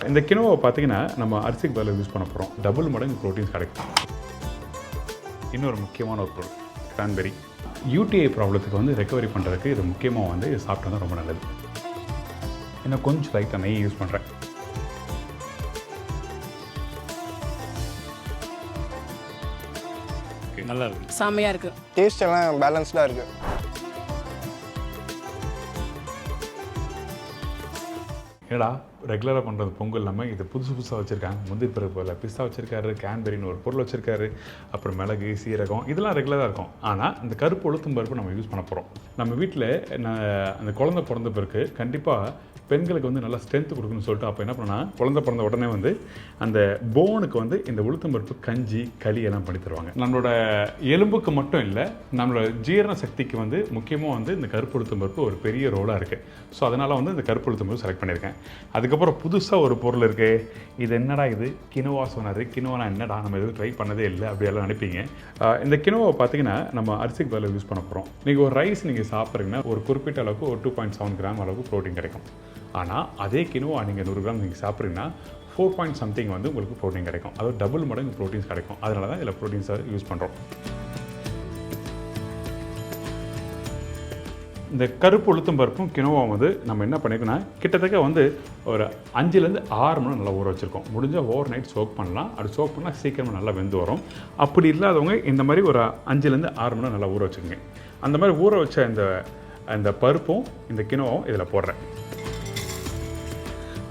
இந்த கினோவை பார்த்தீங்கன்னா நம்ம அரிசிக்கு பதிலாக யூஸ் பண்ண போகிறோம். டபுள் மடங்கு ப்ரோட்டீன்ஸ் கிடைக்கும். இன்னொரு முக்கியமான ஒரு பொருள் கிரான்பெரி. யூடிஐ ப்ராப்ளத்துக்கு வந்து ரெக்கவரி பண்ணுறதுக்கு இது முக்கியமாக வந்து இது சாப்பிட்டா தான் ரொம்ப நல்லது. இன்னும் கொஞ்சம் லைட்டாக நெய் யூஸ் பண்ணுறேன். நல்லா இருக்குது, செம்மையாக இருக்குது. டேஸ்ட் எல்லாம் பேலன்ஸ்டாக இருக்குது. ஏடா ரெகுலராக பண்ணுறது பொங்கல் இல்லாமல் இது புதுசாக வச்சுருக்காங்க. முந்திரி பருப்பு போல் பிஸ்தா வச்சுருக்காரு, கேன்பெரின்னு ஒரு பொருள் வச்சுருக்காரு, அப்புறம் மிளகு, சீரகம், இதெல்லாம் ரெகுலராக இருக்கும். ஆனால் இந்த கருப்பு உளுத்தம் பருப்பு நம்ம யூஸ் பண்ண போகிறோம். நம்ம வீட்டில் அந்த குழந்தை பிறந்த பிறகு கண்டிப்பாக பெண்களுக்கு வந்து நல்லா ஸ்ட்ரென்த்து கொடுக்கணும்னு சொல்லிட்டு அப்போ என்ன பண்ணால் குழந்தை பிறந்த உடனே வந்து அந்த போனுக்கு வந்து இந்த உளுத்தம் பருப்பு கஞ்சி களி எல்லாம் பண்ணி தருவாங்க. நம்மளோட எலும்புக்கு மட்டும் இல்லை, நம்மளோட ஜீரண சக்திக்கு வந்து முக்கியமாக வந்து இந்த கருப்பு உளுத்தம் பருப்பு ஒரு பெரிய ரோலாக இருக்குது. ஸோ அதனால் வந்து இந்த கருப்பு உளுத்தம் பருப்பு செலக்ட் பண்ணியிருக்கேன். அதுக்கப்புறம் புதுசாக ஒரு பொருள் இருக்குது. இது என்னடா இது கினோவா சொன்னார். கினோவா என்னடா நம்ம எதுவும் ட்ரை பண்ணதே இல்லை அப்படியெல்லாம் நினைப்பீங்க. இந்த கினோவை பார்த்தீங்கன்னா நம்ம அரிசிக்கு பதிலாக யூஸ் பண்ண போகிறோம். நீங்கள் ஒரு ரைஸ் நீங்கள் சாப்பிட்றீங்கன்னா ஒரு குறிப்பிட்ட அளவுக்கு ஒரு 2.7 கிராம் அளவுக்கு ப்ரோட்டீன் கிடைக்கும். ஆனால் அதே கினோவா நீங்கள் 100 கிராம் நீங்கள் சாப்பிட்றீங்கன்னா 4.something வந்து உங்களுக்கு ப்ரோட்டீன் கிடைக்கும். அதாவது டபுள் மடங்கு ப்ரோட்டீன்ஸ் கிடைக்கும். அதனால தான் இதில் ப்ரோட்டீன்ஸை யூஸ் பண்ணுறோம். இந்த கருப்பு உளுத்தம் பருப்பும் கினோவா வந்து நம்ம என்ன பண்ணியிருக்கோன்னா கிட்டத்தட்ட வந்து ஒரு 5லேருந்து 6 மணி நல்லா ஊற வச்சுருக்கோம். முடிஞ்சால் ஓவர் நைட் சோக் பண்ணலாம். அப்படி சோக் பண்ணால் சீக்கிரமாக நல்லா வெந்து வரும். அப்படி இல்லாதவங்க இந்த மாதிரி ஒரு 5லேருந்து 6 மணி நல்லா ஊற வச்சுக்கோங்க. அந்த மாதிரி ஊற வச்ச இந்த பருப்பும் இந்த கினோவாவும் இதில் போடுறேன்.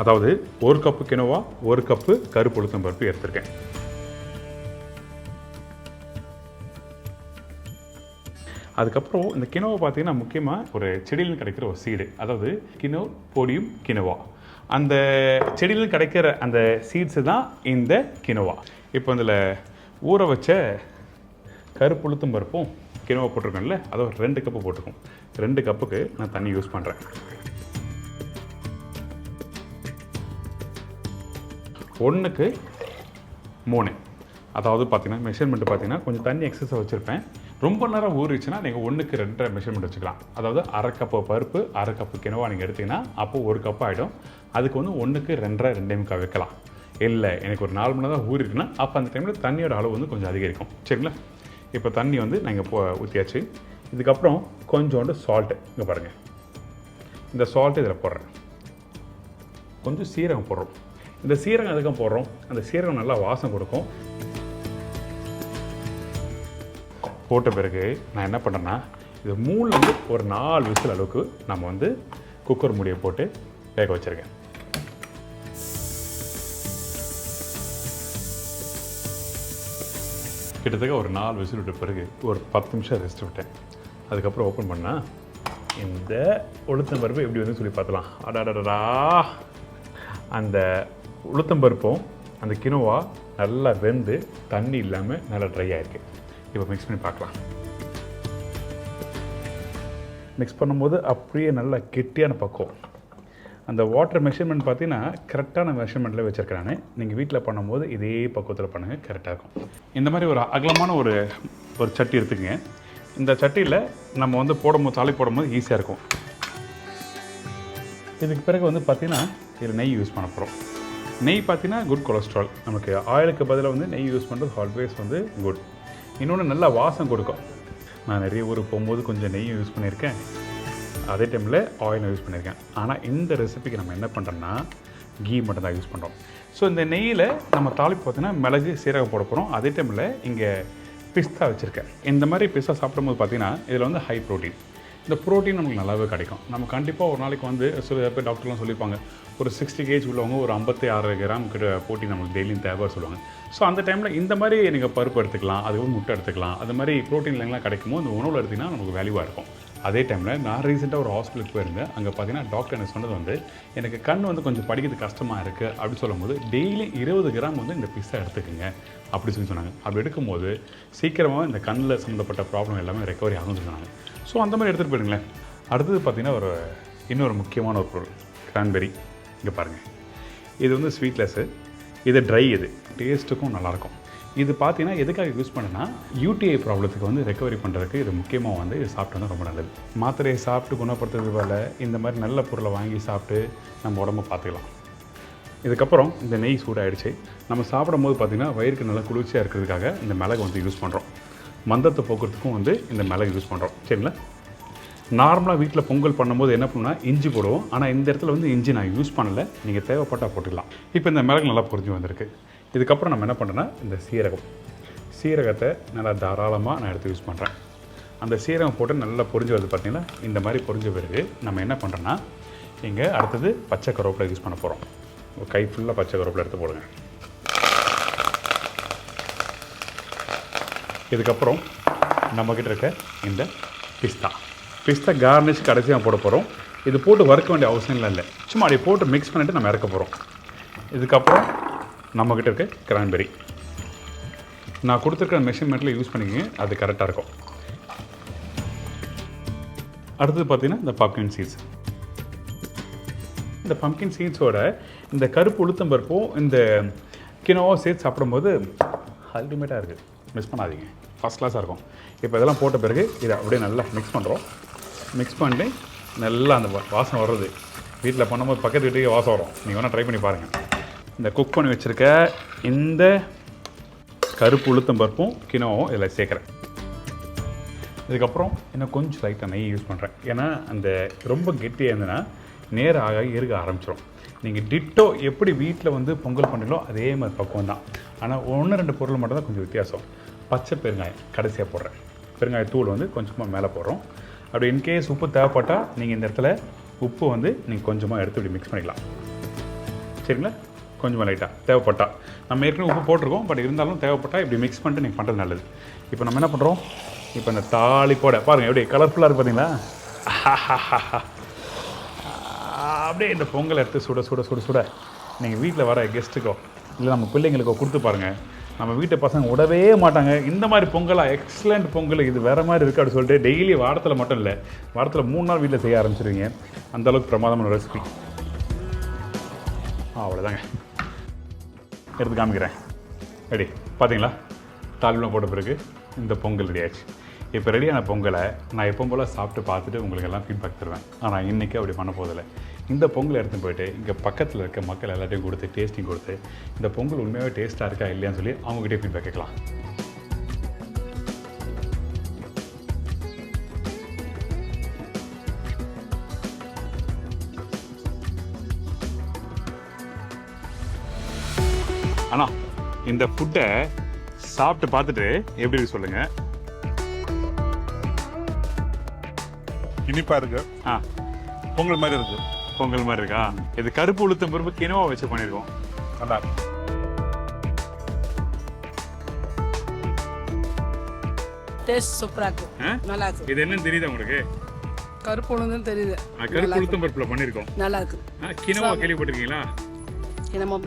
அதாவது 1 கப்பு கினோவா, 1 கப்பு கருப்பு உளுத்தம் பருப்பு எடுத்திருக்கேன். அதுக்கப்புறம் இந்த கினோவை பார்த்தீங்கன்னா முக்கியமாக ஒரு செடியில் கிடைக்கிற ஒரு சீடு, அதாவது கினோ பொடியும் கினோவா. அந்த செடியில் கிடைக்கிற அந்த சீட்ஸு தான் இந்த கினோவா. இப்போ இதில் ஊற வச்ச கருப்பு உளுத்தம் பருப்பும் கினோவா போட்டிருக்கோம்ல, அதை ஒரு 2 கப்பு போட்டுக்கும். 2 கப்புக்கு நான் தண்ணி யூஸ் பண்ணுறேன். 1க்கு 3. அதாவது பார்த்தீங்கன்னா மெஷர்மெண்ட்டு பார்த்தீங்கன்னா கொஞ்சம் தண்ணி எக்ஸஸாக வச்சுருப்பேன். ரொம்ப நேரம் ஊறிச்சுன்னா நீங்கள் 1க்கு 2 மெஷர்மெண்ட் வச்சுக்கலாம். அதாவது 1/2 கப்பு பருப்பு, 1/2 கப்பு கினோவா நீங்கள் எடுத்திங்கன்னா அப்போது 1 கப் ஆகிடும். அதுக்கு வந்து 1க்கு 2.5 2.5 வைக்கலாம். இல்லை எனக்கு ஒரு 4 மணி நேரம் ஊறிட்டுனா அப்போ அந்த டைமில் தண்ணியோட அளவு வந்து கொஞ்சம் அதிகரிக்கும். சரிங்களா? இப்போ தண்ணி வந்து நாங்கள் ஊற்றியாச்சு. இதுக்கப்புறம் கொஞ்சோண்டு சால்ட்டு இங்கே பாருங்கள். இந்த சால்ட்டு இதில் போடுறேன். கொஞ்சம் சீரகம் போடுறோம். இந்த சீரகம் எதுக்கும் போடுறோம், அந்த சீரகம் நல்லா வாசம் கொடுக்கும். போட்ட பிறகு நான் என்ன பண்ணுறேன்னா இது 3லேருந்து ஒரு 4 விசில் அளவுக்கு நம்ம வந்து குக்கர் மூடியை போட்டு வேக வச்சுருக்கேன். கிட்டத்தட்ட ஒரு 4 விசில் விட்ட பிறகு ஒரு 10 நிமிஷம் ரெஸ்ட் விட்டேன். அதுக்கப்புறம் ஓப்பன் பண்ணால் இந்த உளுத்தம் பருப்பு எப்படி வந்து சொல்லி பார்த்தலாம். அடாடா, அந்த உளுத்தம் பருப்பும் அந்த கினோவா நல்லா வெந்து தண்ணி இல்லாமல் நல்லா ட்ரை ஆகிருக்கு. இப்போ மிக்ஸ் பண்ணி பார்க்கலாம். மிக்ஸ் பண்ணும்போது அப்படியே நல்லா கெட்டியான பக்குவம். அந்த வாட்டர் மெஷர்மெண்ட் பார்த்தீங்கன்னா கரெக்டான மெஷர்மெண்ட்டில் வச்சுருக்கேன் நான். நீங்கள் வீட்டில் பண்ணும்போது இதே பக்குவத்தில் பண்ணுங்கள், கரெக்டாக இருக்கும். இந்த மாதிரி ஒரு அகலமான ஒரு சட்டி எடுத்துக்கங்க. இந்த சட்டியில் நம்ம வந்து தாளி போடும்போது ஈஸியாக இருக்கும். இதுக்கு பிறகு வந்து பார்த்திங்கன்னா இதில் நெய் யூஸ் பண்ண போகிறோம். நெய் பார்த்தீங்கன்னா குட் கொலஸ்ட்ரால். நமக்கு ஆயிலுக்கு பதிலாக வந்து நெய் யூஸ் பண்ணுறது ஆல்வேஸ் வந்து குட். இன்னொன்று நல்லா வாசம் கொடுக்கும். நான் நிறைய ஊருக்கு போகும்போது கொஞ்சம் நெய்யும் யூஸ் பண்ணியிருக்கேன், அதே டைமில் ஆயிலும் யூஸ் பண்ணியிருக்கேன். ஆனால் இந்த ரெசிபிக்கு நம்ம என்ன பண்ணுறோம்னா கீ மட்டும் தான் யூஸ் பண்ணுறோம். ஸோ இந்த நெய்யில் நம்ம தாளிப்பு பார்த்தீங்கன்னா மிளகு, சீரகம் போட போகிறோம். அதே டைமில் இங்கே பிஸ்தா வச்சுருக்கேன். இந்த மாதிரி பிஸ்தா சாப்பிடும்போது பார்த்தீங்கன்னா இதில் வந்து ஹை ப்ரோட்டீன். இந்த ப்ரோட்டீன் நமக்கு நல்லாவே கிடைக்கும். நம்ம கண்டிப்பாக ஒரு நாளைக்கு வந்து சில பேர் டாக்டர்லாம் சொல்லியிருப்பாங்க ஒரு 60 kg உள்ளவங்க ஒரு 56 கிராம் கிட்ட ப்ரோட்டீன் நமக்கு டெய்லியும் தேவை சொல்லுவாங்க. ஸோ அந்த டைமில் இந்த மாதிரி நீங்கள் பருப்பு எடுத்துக்கலாம், அதுவும் முட்டை எடுத்துக்கலாம். அது மாதிரி ப்ரோட்டீன் இல்லைங்களா கிடைக்குமோ அந்த உணவில் எடுத்திங்கன்னா நமக்கு வேல்யூவாக இருக்கும். அதே டைமில் நான் ரீசெண்டாக ஒரு ஹாஸ்பிட்டலுக்கு போயிருந்தேன். அங்கே பார்த்தீங்கன்னா டாக்டர் எனக்கு சொன்னது வந்து எனக்கு கண் வந்து கொஞ்சம் படிக்கிறது கஷ்டமாக இருக்குது அப்படின்னு சொல்லும்போது டெய்லி 20 கிராம் வந்து இந்த பிஸ்ஸா எடுத்துக்கோங்க அப்படி சொல்லி சொன்னாங்க. அப்படி எடுக்கும்போது சீக்கிரமாக இந்த கண்ணில் சம்மந்தப்பட்ட ப்ராப்ளம் எல்லாமே ரெக்கவரி ஆகும்னு சொன்னாங்க. ஸோ அந்த மாதிரி எடுத்துகிட்டு போயிருங்களேன். அடுத்தது பார்த்திங்கன்னா இன்னொரு முக்கியமான ஒரு பொருள் கிரான்பெரி. இங்கே பாருங்கள், இது வந்து ஸ்வீட்லெஸ்ஸு, இது ட்ரை, இது டேஸ்ட்டுக்கும் நல்லாயிருக்கும். இது பார்த்தீங்கன்னா எதுக்காக யூஸ் பண்ணேன்னா யூடிஐ ப்ராப்ளத்துக்கு வந்து ரெக்கவரி பண்ணுறதுக்கு இது முக்கியமாக வந்து இது சாப்பிட்டா ரொம்ப நல்லது. மாத்திரையை சாப்பிட்டு குணப்படுத்துறது போல் இந்த மாதிரி நல்ல பொருளை வாங்கி சாப்பிட்டு நம்ம உடம்பை பார்த்துக்கலாம். இதுக்கப்புறம் இந்த நெய் சூடாகிடுச்சு. நம்ம சாப்பிடும் போது பார்த்திங்கன்னா வயிறுக்கு நல்லா குளிர்ச்சியாக இருக்கிறதுக்காக இந்த மிளகு வந்து யூஸ் பண்ணுறோம். மந்தத்தை போக்குறதுக்கும் வந்து இந்த மிளகு யூஸ் பண்ணுறோம். சரிங்களா? நார்மலாக வீட்டில் பொங்கல் பண்ணும்போது என்ன பண்ணுன்னா இஞ்சி போடுவோம். ஆனால் இந்த இடத்துல வந்து இஞ்சி நான் யூஸ் பண்ணலை. நீங்கள் தேவைப்பட்டால் போட்டுக்கலாம். இப்போ இந்த மிளகு நல்லா பொரிஞ்சு வந்திருக்கு. இதுக்கப்புறம் நம்ம என்ன பண்ணுறோன்னா இந்த சீரகத்தை நல்லா தாராளமாக நான் எடுத்து யூஸ் பண்ணுறேன். அந்த சீரகம் போட்டு நல்லா பொரிஞ்சு வருது பார்த்திங்கன்னா. இந்த மாதிரி பொரிஞ்ச பிறகு நம்ம என்ன பண்ணுறோன்னா இங்கே அடுத்தது பச்சை கருவேப்பிலை யூஸ் பண்ண போகிறோம். ஒரு கை ஃபுல்லாக பச்சை கருவேப்பிலை எடுத்து போடுங்க. இதுக்கப்புறம் நம்மக்கிட்ட இருக்க இந்த பிஸ்தா கார்னிஷ் கடைசியாக போட போகிறோம். இது போட்டு வறுக்க வேண்டிய அவசியம் இல்லை. சும்மா அப்படியே போட்டு மிக்ஸ் பண்ணிவிட்டு நம்ம இறக்க போகிறோம். இதுக்கப்புறம் நம்மக்கிட்ட இருக்க கிரான்பெரி நான் கொடுத்துருக்க மெஷர்மெண்ட்டில் யூஸ் பண்ணிக்கங்க. அது கரெக்டாக இருக்கும். அடுத்தது பார்த்திங்கன்னா இந்த பம்ப்கின் சீட்ஸ். இந்த பம்ப்கின் சீட்ஸோட இந்த கருப்பு உளுத்தம்பருப்பும் இந்த கினோவா சேர்த்து சாப்பிடும்போது அல்டிமேட்டாக இருக்குது. மிஸ் பண்ணாதீங்க. ஃபஸ்ட் கிளாஸாக இருக்கும். இப்போ இதெல்லாம் போட்ட பிறகு இதை அப்படியே நல்லா மிக்ஸ் பண்ணுறோம். மிக்ஸ் பண்ணிட்டு நல்லா அந்த வாசனை வர்றது. வீட்டில் பண்ணும்போது பக்கத்து வீட்டுக்கே வாசம் வரும். நீங்கள் வேணால் ட்ரை பண்ணி பாருங்கள். இந்த குக் பண்ணி வச்சுருக்க இந்த கருப்பு உளுத்தம்பருப்பும் கினோவும் இதில் சேர்க்குறேன். இதுக்கப்புறம் இன்னும் கொஞ்சம் லைட்டாக நெய் யூஸ் பண்ணுறேன். ஏன்னா அந்த ரொம்ப கெட்டியாக இருந்ததுன்னா நேராக இருக்க ஆரம்பிச்சிடும். நீங்கள் டிட்டோ எப்படி வீட்டில் வந்து பொங்கல் பண்ணீங்களோ அதே மாதிரி பக்குவம் தான். ஆனால் 1-2 பொருள் மட்டும் தான் கொஞ்சம் வித்தியாசம். பச்சை பெருங்காயம் கடைசியாக போடுறேன். பெருங்காயத்தூள் வந்து கொஞ்சமாக மேலே போடுறோம். அப்படி இன்கேஸ் உப்பு தேவைப்பட்டால் நீங்கள் இந்த இடத்துல உப்பு வந்து நீங்கள் கொஞ்சமாக எடுத்து இப்படி மிக்ஸ் பண்ணிக்கலாம். சரிங்களா? கொஞ்சமாக லைட்டாக தேவைப்பட்டால். நம்ம ஏற்கனவே உப்பு போட்டிருக்கோம். பட் இருந்தாலும் தேவைப்பட்டால் இப்படி மிக்ஸ் பண்ணிட்டு நீங்கள் பண்ணுறது நல்லது. இப்போ நம்ம என்ன பண்ணுறோம்? இப்போ இந்த தாளிப்போட பாருங்கள் எப்படி கலர்ஃபுல்லாக இருக்குது பார்த்தீங்களா? அப்படியே இந்த பொங்கல் எடுத்து சுட நீங்கள் வீட்டில் வர கெஸ்ட்டுக்கோ இல்லை நம்ம பிள்ளைங்களுக்கோ கொடுத்து பாருங்கள். நம்ம வீட்டு பசங்க விடவே மாட்டாங்க. இந்த மாதிரி பொங்கலாக எக்ஸலண்ட் பொங்கல் இது வேறு மாதிரி இருக்குது அப்படின்னு சொல்லிட்டு டெய்லி வாரத்தில் மட்டும் இல்லை, வாரத்தில் 3 நாள் வீட்டில் செய்ய ஆரம்பிச்சிருவீங்க. அந்தளவுக்கு பிரமாதமான ரெசிபி. அவ்வளோதாங்க. எடுத்து காமிக்கிறேன். ரெடி பார்த்தீங்களா? தாலிலாம் போட்ட பிறகு இந்த பொங்கல் ரெடி ஆச்சு. இப்போ ரெடியான பொங்கலை நான் எப்போ போல் சாப்பிட்டு பார்த்துட்டு உங்களுக்கு எல்லாம் ஃபீட்பேக் தருவேன். ஆனால் இன்றைக்கி அப்படி பண்ண போதில்லை. இந்த பொங்கலை எடுத்துகிட்டு போயிட்டு இங்கே பக்கத்தில் இருக்க மக்கள் எல்லாத்தையும் கொடுத்து டேஸ்டிங் கொடுத்து இந்த பொங்கல் உண்மையாகவே டேஸ்ட்டாக இருக்கா இல்லையான்னு சொல்லி அவங்ககிட்டே ஃபீட்பேக் கேட்கலாம். ஆனால் இந்த ஃபுட்டை சாப்பிட்டு பார்த்துட்டு எப்படி சொல்லுங்கள். இனிப்பா இருக்கு. பொங்கல் மாதிரி இருக்கு. பொங்கல் மாதிரி இருக்கா? இது கருப்பு உளுத்தம் பருப்பு கினோவா வச்சு பண்ணியிருக்கோம். நல்லா டேஸ்ட் சூப்பரா இருக்கு. நல்லா இருக்கு. இது என்னன்னு தெரியுதா உங்களுக்கு? கருப்பு உளுந்துன்னு தெரியுது. கருப்பு உளுத்தம் பருப்புல பண்ணியிருக்கோம். நல்லா இருக்கு. கினோவா கேள்விப்பட்டிருக்கீங்களா? நம்ம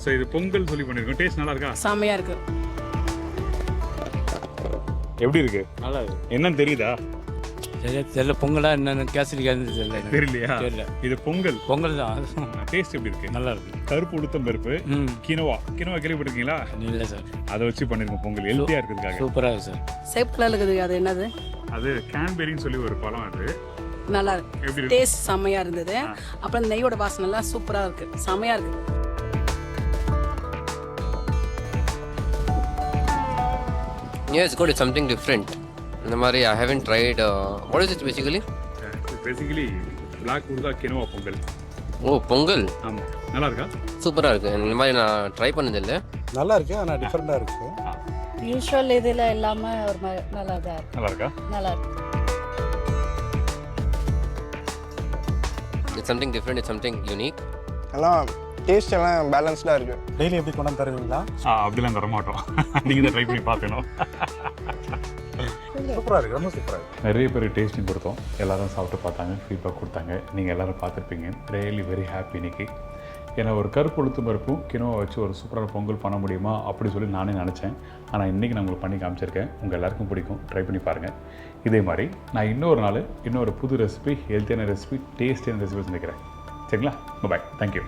ஸோ இது பொங்கல் சொல்லி பண்ணியிருக்கோம். டேஸ்ட் நல்லா இருக்கா? செமையா இருக்கு. எப்படி இருக்கு? நல்லா இருக்கு. என்னன்னு தெரியுதா? தெரியல. பொங்கலா என்னன்னு கேசரி கேசரி தெரியலையா? தெரியல. இது பொங்கல் தான். டேஸ்ட் எப்படி இருக்கு? நல்லா இருக்கு. கருப்பு உளுத்தம் பருப்பு கினோவா கேள்விப்பட்டிருக்கீங்களா? இல்லை சார். அதை வச்சு பண்ணிருக்கோம் பொங்கல். ஹெல்த்தியா இருக்கிறதுக்காக. சூப்பரா இருக்கு சார். சேப் கலர்ல இருக்குது. அது என்னது? அது கேன்பெரின்னு சொல்லி ஒரு பழம். அது நல்லா இருக்கு. டேஸ்ட் செமையா இருந்தது. அப்புறம் நெய்யோட வாசனை எல்லாம் சூப்பரா இருக்கு. செமையா இருக்கு. Yeah, it's good. It's something different. இந்த மாதிரி I haven't tried. What is it basically? Basically black urda quinoa Pongal. ஓ பொங்கல். ஆமா. நல்லா இருக்கா? சூப்பரா இருக்கு. இந்த மாதிரி நான் ட்ரை பண்ணது இல்ல. நல்லா இருக்கு. ஆனா டிஃபரெண்டா இருக்கு. யூஷுவல் இதில் இல்லாம ஒரு மாதிரி நல்லா தான் இருக்கு. நல்லா இருக்கா? நல்லா இருக்கு. It's something different. It's something unique. எல்லாம் டேஸ்ட் எல்லாம் பேலன்ஸ்டாக இருக்குது. டெய்லி எப்படி கொண்டாந்து தருவீங்களா? அப்படிலாம் தர மாட்டோம். நீங்கள் தான் ட்ரை பண்ணி பார்க்கணும். சூப்பராக இருக்குது. ரொம்ப சூப்பராக இருக்குது. நிறைய பேர் டேஸ்டிங் கொடுத்தோம். எல்லோரும் சாப்பிட்டு பார்த்தாங்க, ஃபீட்பேக் கொடுத்தாங்க. நீங்கள் எல்லோரும் பார்த்துருப்பீங்க. ரியலி வெரி ஹாப்பி இன்னைக்கு. ஏன்னா ஒரு கருப்பு உளுத்தம் பருப்பும் கினோவா வச்சு ஒரு சூப்பரான பொங்கல் பண்ண முடியுமா அப்படி சொல்லி நானே நினச்சேன். ஆனால் இன்றைக்கி நான் உங்களுக்கு பண்ணி காமிச்சிருக்கேன். உங்கள் எல்லாருக்கும் பிடிக்கும். ட்ரை பண்ணி பாருங்கள். இதே மாதிரி நான் இன்னொரு நாள் இன்னொரு புது ரெசிபி, ஹெல்த்தியான ரெசிபி, டேஸ்டியான ரெசிபி செஞ்சுக்கிறேன். சரிங்களா? பாய். தேங்க்யூ.